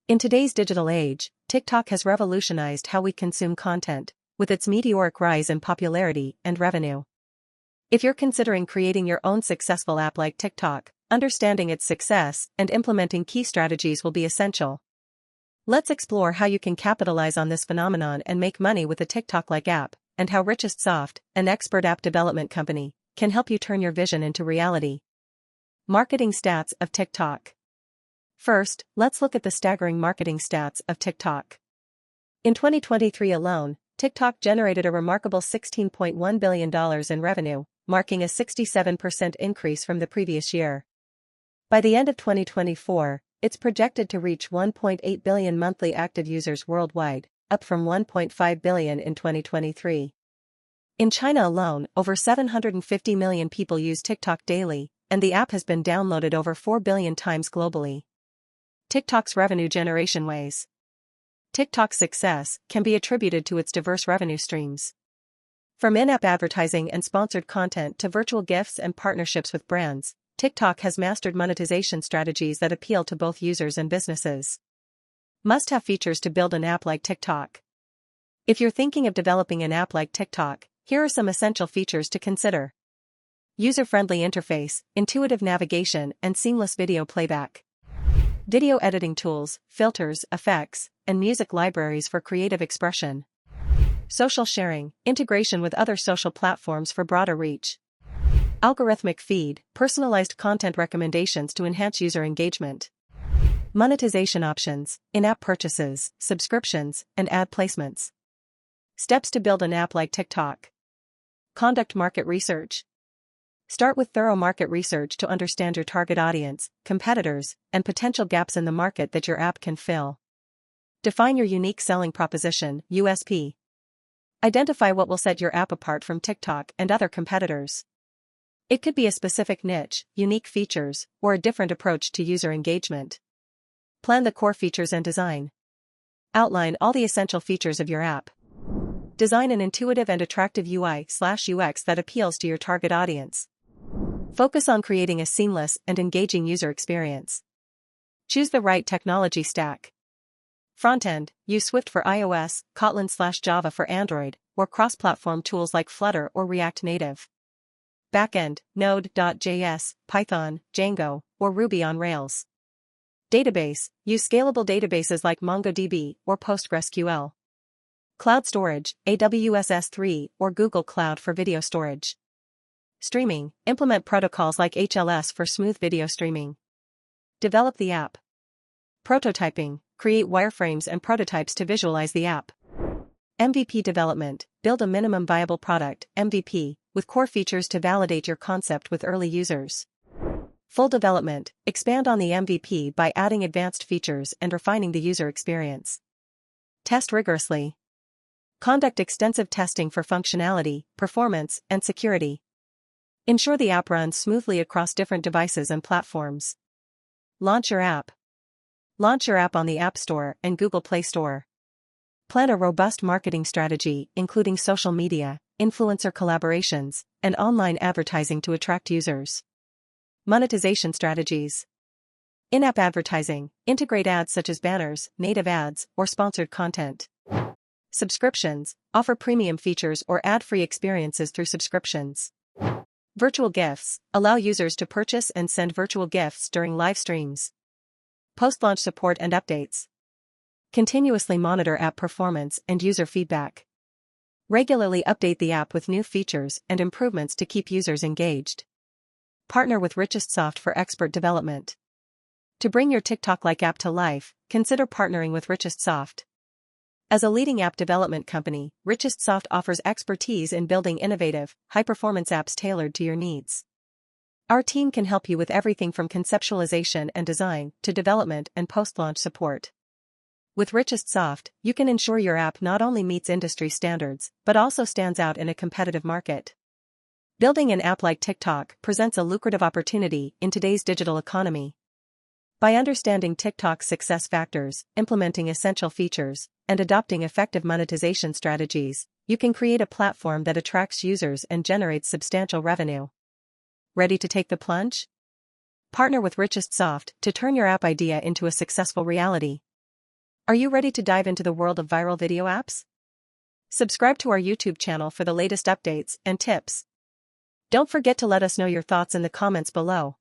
In today's digital age, TikTok has revolutionized how we consume content, with its meteoric rise in popularity and revenue. If you're considering creating your own successful app like TikTok, understanding its success and implementing key strategies will be essential. Let's explore how you can capitalize on this phenomenon and make money with a TikTok-like app, and how RichestSoft, an expert app development company, can help you turn your vision into reality. Marketing stats of TikTok. First, let's look at the staggering marketing stats of TikTok. In 2023 alone, TikTok generated a remarkable $16.1 billion in revenue, marking a 67% increase from the previous year. By the end of 2024, it's projected to reach 1.8 billion monthly active users worldwide, up from 1.5 billion in 2023. In China alone, over 750 million people use TikTok daily, and the app has been downloaded over 4 billion times globally. TikTok's revenue generation ways. TikTok's success can be attributed to its diverse revenue streams. From in-app advertising and sponsored content to virtual gifts and partnerships with brands, TikTok has mastered monetization strategies that appeal to both users and businesses. Must-have features to build an app like TikTok. If you're thinking of developing an app like TikTok, here are some essential features to consider. User-friendly interface, intuitive navigation, and seamless video playback. Video editing tools, filters, effects, and music libraries for creative expression. Social sharing, integration with other social platforms for broader reach. Algorithmic feed, personalized content recommendations to enhance user engagement. Monetization options, in-app purchases, subscriptions, and ad placements. Steps to build an app like TikTok. Conduct market research. Start with thorough market research to understand your target audience, competitors, and potential gaps in the market that your app can fill. Define your unique selling proposition, USP. Identify what will set your app apart from TikTok and other competitors. It could be a specific niche, unique features, or a different approach to user engagement. Plan the core features and design. Outline all the essential features of your app. Design an intuitive and attractive UI/UX that appeals to your target audience. Focus on creating a seamless and engaging user experience. Choose the right technology stack. Front-end, use Swift for iOS, Kotlin/Java for Android, or cross-platform tools like Flutter or React Native. Backend, Node.js, Python, Django, or Ruby on Rails. Database, use scalable databases like MongoDB or PostgreSQL. Cloud storage, AWS S3 or Google Cloud for video storage. Streaming, implement protocols like HLS for smooth video streaming. Develop the app. Prototyping, create wireframes and prototypes to visualize the app. MVP development, build a minimum viable product, MVP, with core features to validate your concept with early users. Full development, expand on the MVP by adding advanced features and refining the user experience. Test rigorously. Conduct extensive testing for functionality, performance, and security. Ensure the app runs smoothly across different devices and platforms. Launch your app. Launch your app on the App Store and Google Play Store. Plan a robust marketing strategy, including social media, influencer collaborations, and online advertising to attract users. Monetization strategies. In-app advertising, integrate ads such as banners, native ads, or sponsored content. Subscriptions, offer premium features or ad-free experiences through subscriptions. Virtual gifts, allow users to purchase and send virtual gifts during live streams. Post-launch support and updates. Continuously monitor app performance and user feedback. Regularly update the app with new features and improvements to keep users engaged. Partner with RichestSoft for expert development. To bring your TikTok-like app to life, consider partnering with RichestSoft. As a leading app development company, RichestSoft offers expertise in building innovative, high-performance apps tailored to your needs. Our team can help you with everything from conceptualization and design to development and post-launch support. With RichestSoft, you can ensure your app not only meets industry standards, but also stands out in a competitive market. Building an app like TikTok presents a lucrative opportunity in today's digital economy. By understanding TikTok's success factors, implementing essential features, and adopting effective monetization strategies, you can create a platform that attracts users and generates substantial revenue. Ready to take the plunge? Partner with RichestSoft to turn your app idea into a successful reality. Are you ready to dive into the world of viral video apps? Subscribe to our YouTube channel for the latest updates and tips. Don't forget to let us know your thoughts in the comments below.